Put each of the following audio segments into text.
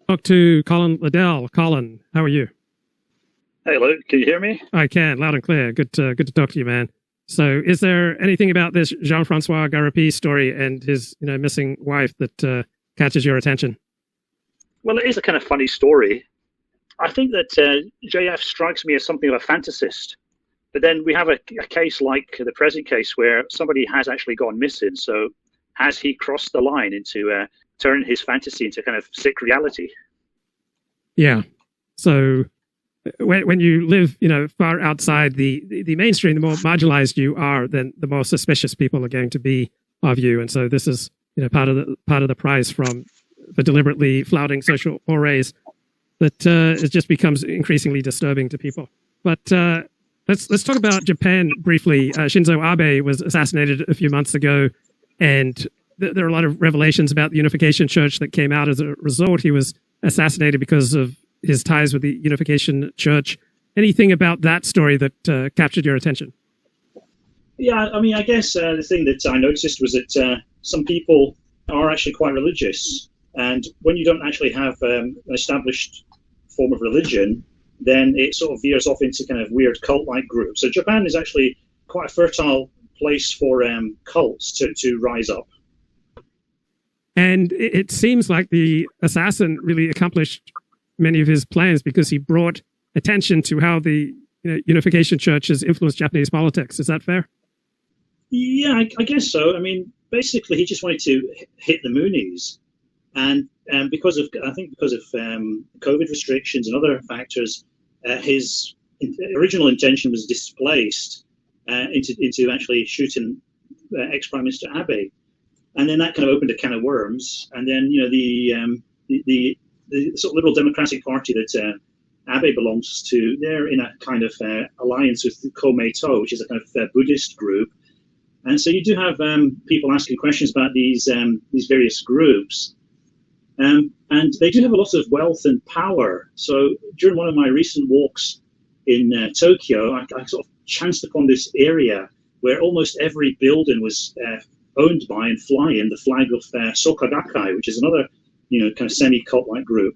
Talk to Colin Liddell. Colin, how are you? Hey, Luke, can you hear me? I can, loud and clear. Good to talk to you, man. So is there anything about this Jean-Francois Gariepy story and his missing wife that catches your attention? Well, it is a kind of funny story. I think that JF strikes me as something of a fantasist. But then we have a case like the present case where somebody has actually gone missing. So has he crossed the line into turning his fantasy into kind of sick reality? Yeah. So when you live, far outside the mainstream, the more marginalized you are, then the more suspicious people are going to be of you. And so this is, part of the prize for deliberately flouting social mores that it just becomes increasingly disturbing to people. But let's talk about Japan briefly. Shinzo Abe was assassinated a few months ago, and there are a lot of revelations about the Unification Church that came out as a result. He was assassinated because of his ties with the Unification Church. Anything about that story that captured your attention? Yeah, I mean, I guess the thing that I noticed was that some people are actually quite religious. And when you don't actually have an established form of religion, then it sort of veers off into kind of weird cult-like groups. So Japan is actually quite a fertile place for cults to rise up. And it seems like the assassin really accomplished many of his plans because he brought attention to how the Unification Church has influenced Japanese politics. Is that fair? Yeah, I guess so. I mean, basically, he just wanted to hit the Moonies. And because of COVID restrictions and other factors, his original intention was displaced into actually shooting ex-Prime Minister Abe. And then that kind of opened a can of worms. And then, the sort of Liberal Democratic Party that Abe belongs to, they're in a kind of alliance with the Komeito, which is a kind of Buddhist group. And so you do have people asking questions about these various groups. And they do have a lot of wealth and power. So during one of my recent walks in Tokyo, I sort of chanced upon this area where almost every building was owned by and flying the flag of Soka Gakkai, which is another kind of semi-cult-like group.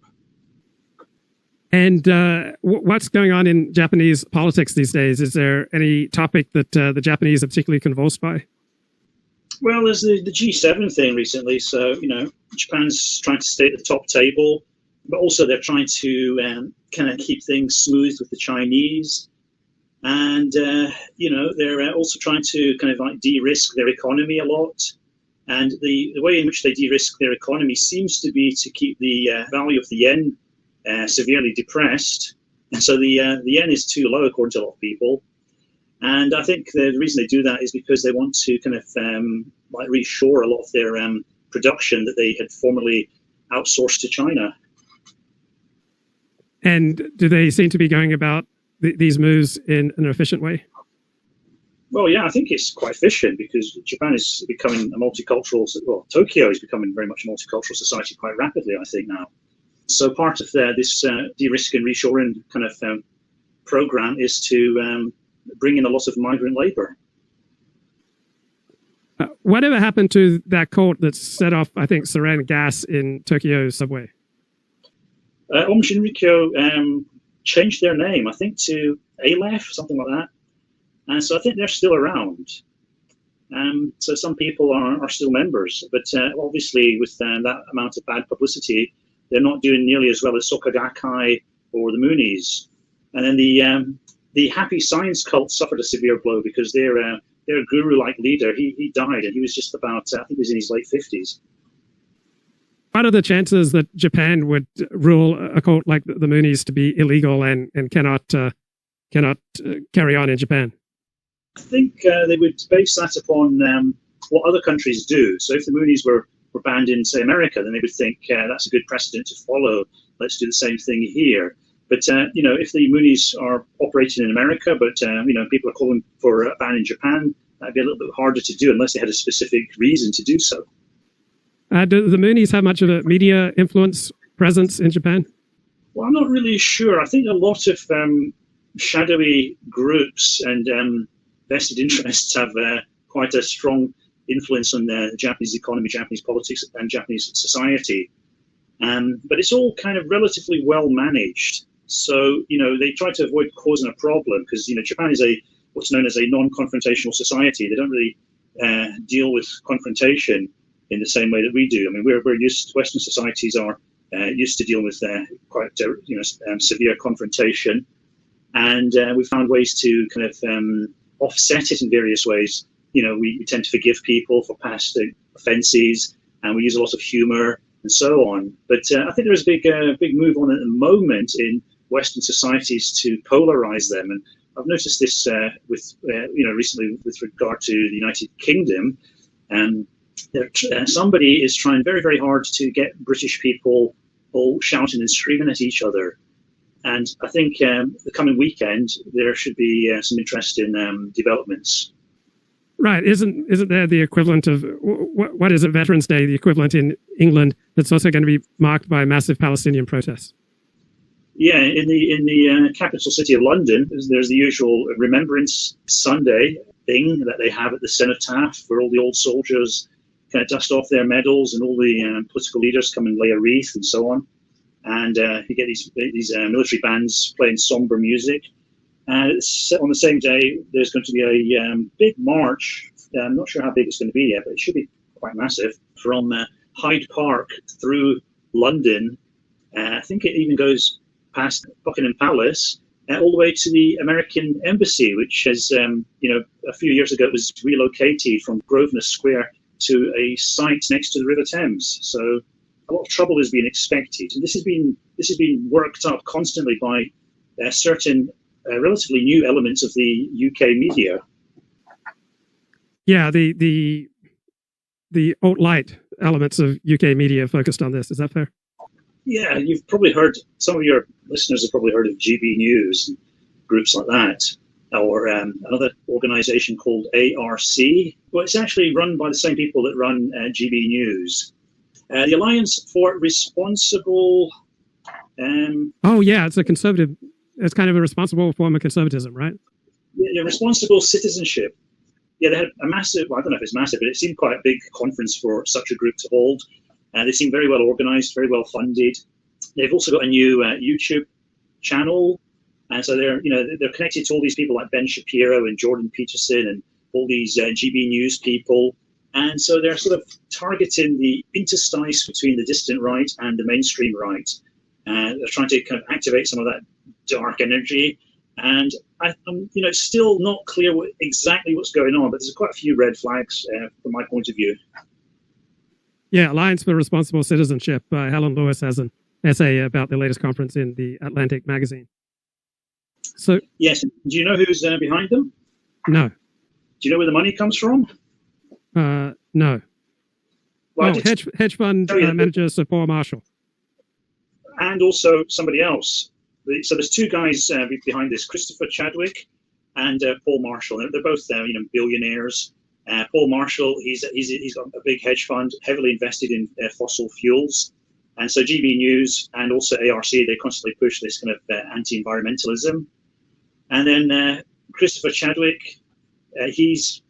And what's going on in Japanese politics these days? Is there any topic that the Japanese are particularly convulsed by? Well, there's the G7 thing recently. So, Japan's trying to stay at the top table, but also they're trying to kind of keep things smooth with the Chinese. And, they're also trying to kind of like de-risk their economy a lot. And the way in which they de-risk their economy seems to be to keep the value of the yen severely depressed. And so the yen is too low, according to a lot of people. And I think the reason they do that is because they want to kind of reshore a lot of their production that they had formerly outsourced to China. And do they seem to be going about these moves in an efficient way? Well, yeah, I think it's quite efficient because Japan is becoming a multicultural, Tokyo is becoming very much a multicultural society quite rapidly, I think, now. So part of this de-risk and reshoring kind of program is to bring in a lot of migrant labor. Whatever happened to that cult that set off, I think, sarin gas in Tokyo subway? Aum Shinrikyo changed their name, I think, to Aleph, something like that. And so I think they're still around. So some people are still members, but obviously with that amount of bad publicity, they're not doing nearly as well as Soka Gakkai or the Moonies. And then the Happy Science cult suffered a severe blow because their guru-like leader, he died, and he was just about, I think he was in his late 50s. What are the chances that Japan would rule a cult like the Moonies to be illegal and cannot carry on in Japan? I think they would base that upon what other countries do. So if the Moonies were banned in, say, America, then they would think that's a good precedent to follow. Let's do the same thing here. But, if the Moonies are operating in America, but, people are calling for a ban in Japan, that'd be a little bit harder to do unless they had a specific reason to do so. Do the Moonies have much of a media influence presence in Japan? Well, I'm not really sure. I think a lot of shadowy groups and vested interests have quite a strong influence on the Japanese economy, Japanese politics, and Japanese society. But it's all kind of relatively well managed. So, they try to avoid causing a problem because, Japan is what's known as a non-confrontational society. They don't really deal with confrontation in the same way that we do. I mean, we're used, Western societies are used to dealing with quite severe confrontation, and we found ways to kind of offset it in various ways. We tend to forgive people for past offences, and we use a lot of humour and so on. But I think there's a big move on at the moment in Western societies to polarize them, and I've noticed this recently with regard to the United Kingdom. Somebody is trying very, very hard to get British people all shouting and screaming at each other. And I think the coming weekend there should be some interesting developments. Right. Isn't there the equivalent of, what is it, Veterans Day, the equivalent in England that's also going to be marked by massive Palestinian protests? Yeah, in the capital city of London, there's the usual Remembrance Sunday thing that they have at the cenotaph, where all the old soldiers kind of dust off their medals and all the political leaders come and lay a wreath and so on. And you get these military bands playing somber music. And on the same day, there's going to be a big march. I'm not sure how big it's going to be yet, but it should be quite massive, from Hyde Park through London. I think it even goes past Buckingham Palace, all the way to the American Embassy, which has, a few years ago, it was relocated from Grosvenor Square to a site next to the River Thames. So a lot of trouble is being expected, and this has been worked up constantly by certain relatively new elements of the UK media. Yeah, the alt-right elements of UK media focused on this. Is that fair? Yeah, you've probably heard, some of your listeners have probably heard of GB News and groups like that, or another organisation called ARC. Well, it's actually run by the same people that run GB News. The Alliance for Responsible... oh, yeah, it's a conservative... It's kind of a responsible form of conservatism, right? Yeah, responsible citizenship. Yeah, they had a massive... Well, I don't know if it's massive, but it seemed quite a big conference for such a group to hold. They seem very well organised, very well funded. They've also got a new YouTube channel, and so they're connected to all these people like Ben Shapiro and Jordan Peterson and all these GB News people, and so they're sort of targeting the interstice between the dissident right and the mainstream right. They're trying to kind of activate some of that dark energy, and I'm still not clear exactly what's going on, but there's quite a few red flags from my point of view. Yeah, Alliance for Responsible Citizenship. Helen Lewis has an essay about the latest conference in the Atlantic magazine. So, yes, do you know who's behind them? No. Do you know where the money comes from? No. Well, hedge fund manager Sir Paul Marshall. And also somebody else. So there's two guys behind this, Christopher Chadwick and Paul Marshall. They're both billionaires. Paul Marshall, he's got a big hedge fund, heavily invested in fossil fuels. And so GB News and also ARC, they constantly push this kind of anti-environmentalism. And then Christopher Chadwick, he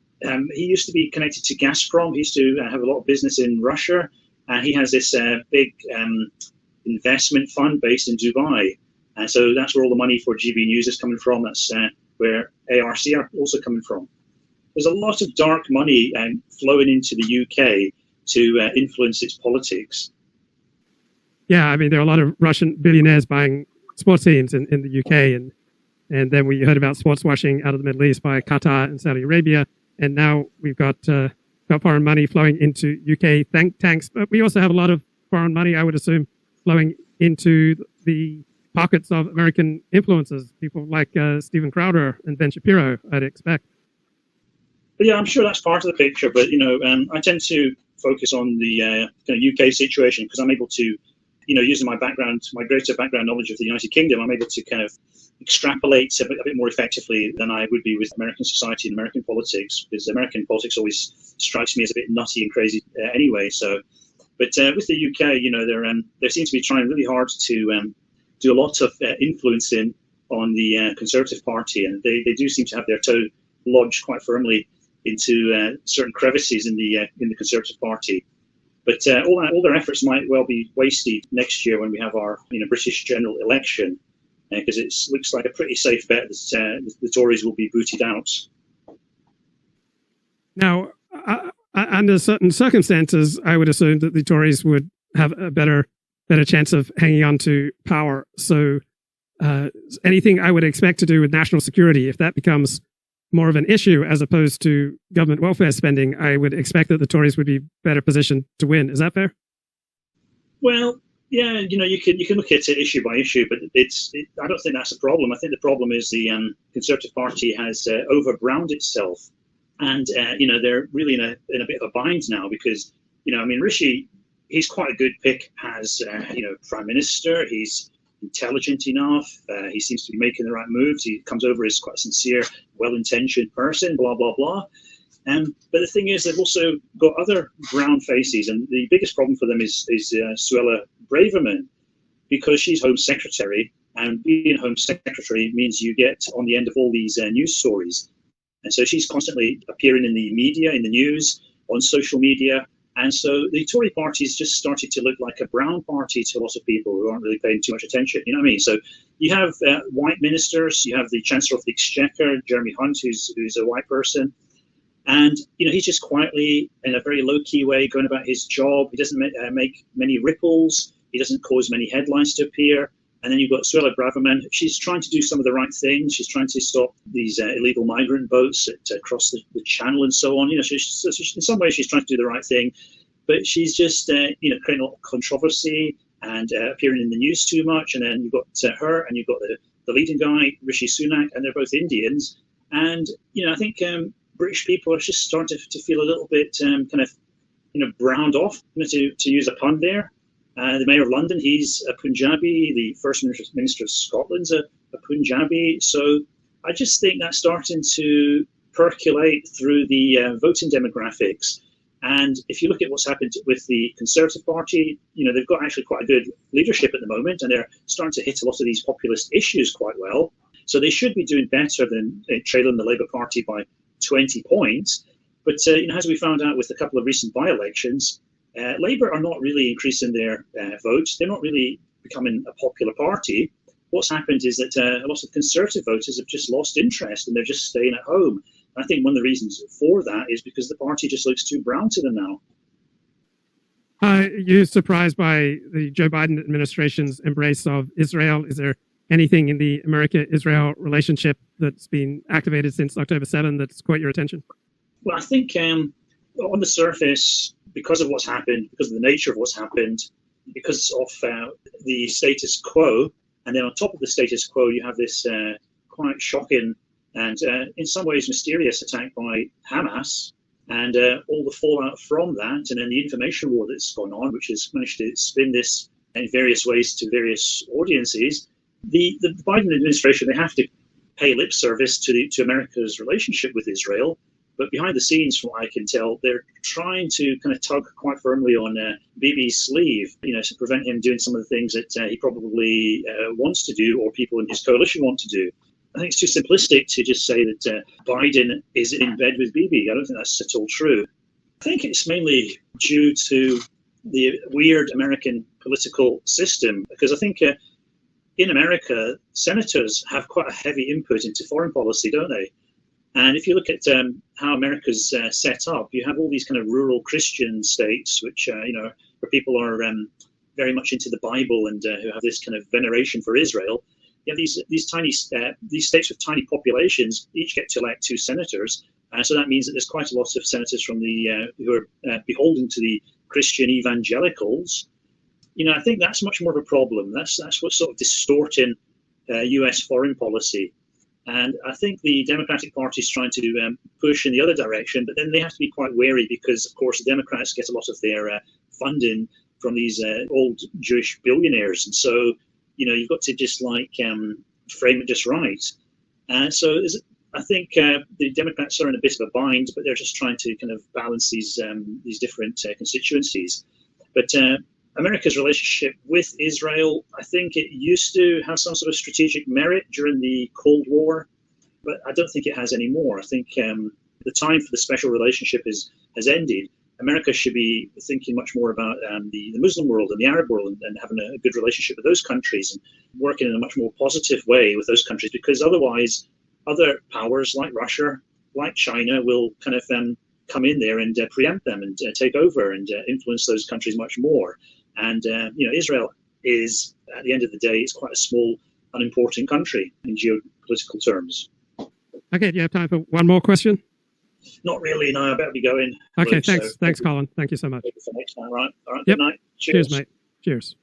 used to be connected to Gazprom. He used to have a lot of business in Russia. And he has this big investment fund based in Dubai. And so that's where all the money for GB News is coming from. That's where ARC are also coming from. There's a lot of dark money flowing into the UK to influence its politics. Yeah, I mean, there are a lot of Russian billionaires buying sports teams in the UK. And then we heard about sports washing out of the Middle East by Qatar and Saudi Arabia. And now we've got foreign money flowing into UK think tanks. But we also have a lot of foreign money, I would assume, flowing into the pockets of American influencers, people like Stephen Crowder and Ben Shapiro, I'd expect. But yeah, I'm sure that's part of the picture. But, I tend to focus on the kind of UK situation because I'm able to, using my background, my greater background knowledge of the United Kingdom, I'm able to kind of extrapolate a bit more effectively than I would be with American society and American politics, because American politics always strikes me as a bit nutty and crazy anyway. So, but with the UK, they seem to be trying really hard to do a lot of influencing on the Conservative Party, and they do seem to have their toe lodged quite firmly into certain crevices in the Conservative Party. But all their efforts might well be wasted next year when we have our British general election, because it looks like a pretty safe bet that the Tories will be booted out. Now, under certain circumstances, I would assume that the Tories would have a better chance of hanging on to power. So anything I would expect to do with national security, if that becomes more of an issue as opposed to government welfare spending, I would expect that the Tories would be better positioned to win. Is that fair? Well, yeah, you can look at it issue by issue, but I don't think that's a problem. I think the problem is the Conservative Party has over-browned itself, and they're really in a bit of a bind now because Rishi, he's quite a good pick as Prime Minister. He's intelligent enough. He seems to be making the right moves. He comes over as quite a sincere, well-intentioned person. Blah blah blah. But the thing is, they've also got other brown faces, and the biggest problem for them is Suella Braverman, because she's Home Secretary, and being Home Secretary means you get on the end of all these news stories, and so she's constantly appearing in the media, in the news, on social media. And so the Tory party's just started to look like a brown party to a lot of people who aren't really paying too much attention. You know what I mean? So you have white ministers, you have the Chancellor of the Exchequer, Jeremy Hunt, who's a white person. And, he's just quietly, in a very low-key way, going about his job. He doesn't make many ripples. He doesn't cause many headlines to appear. And then you've got Suella Braverman. She's trying to do some of the right things. She's trying to stop these illegal migrant boats that cross the channel and so on. In some ways, she's trying to do the right thing. But she's just, creating a lot of controversy and appearing in the news too much. And then you've got her, and you've got the leading guy, Rishi Sunak, and they're both Indians. And, I think British people are just starting to feel a little bit browned off, to use a pun there. The Mayor of London, he's a Punjabi. The First Minister of Scotland's a Punjabi. So I just think that's starting to percolate through the voting demographics. And if you look at what's happened with the Conservative Party, they've got actually quite a good leadership at the moment, and they're starting to hit a lot of these populist issues quite well. So they should be doing better than trailing the Labour Party by 20 points. But as we found out with a couple of recent by-elections, Labour are not really increasing their votes. They're not really becoming a popular party. What's happened is that a lot of Conservative voters have just lost interest, and they're just staying at home. And I think one of the reasons for that is because the party just looks too brown to them now. You're surprised by the Joe Biden administration's embrace of Israel? Is there anything in the America-Israel relationship that's been activated since October 7 that's caught your attention? Well, I think on the surface, because of what's happened, because of the nature of what's happened, because of the status quo, and then on top of the status quo, you have this quite shocking and in some ways mysterious attack by Hamas, and all the fallout from that, and then the information war that's gone on, which has managed to spin this in various ways to various audiences. The Biden administration, they have to pay lip service to America's relationship with Israel. But behind the scenes, from what I can tell, they're trying to kind of tug quite firmly on Bibi's sleeve, to prevent him doing some of the things that he probably wants to do, or people in his coalition want to do. I think it's too simplistic to just say that Biden is in bed with Bibi. I don't think that's at all true. I think it's mainly due to the weird American political system, because I think in America, senators have quite a heavy input into foreign policy, don't they? And if you look at how America's set up, you have all these kind of rural Christian states, which, where people are very much into the Bible and who have this kind of veneration for Israel. You have these states with tiny populations, each get to elect 2 senators. So that means that there's quite a lot of senators from who are beholden to the Christian evangelicals. I think that's much more of a problem. That's what's sort of distorting U.S. foreign policy. And I think the Democratic Party is trying to push in the other direction, but then they have to be quite wary because, of course, the Democrats get a lot of their funding from these old Jewish billionaires. And so, you've got to just frame it just right. So I think the Democrats are in a bit of a bind, but they're just trying to kind of balance these different constituencies. But America's relationship with Israel, I think it used to have some sort of strategic merit during the Cold War, but I don't think it has anymore. I think the time for the special relationship has ended. America should be thinking much more about the Muslim world and the Arab world, and having a good relationship with those countries and working in a much more positive way with those countries, because otherwise other powers like Russia, like China, will kind of come in there and preempt them and take over and influence those countries much more. And Israel is, at the end of the day, it's quite a small, unimportant country in geopolitical terms. Okay, do you have time for one more question? Not really, no, I better be going. Okay, Luke, thanks, Colin. Thank you so much. All right, Yep. Good night. Cheers, mate. Cheers.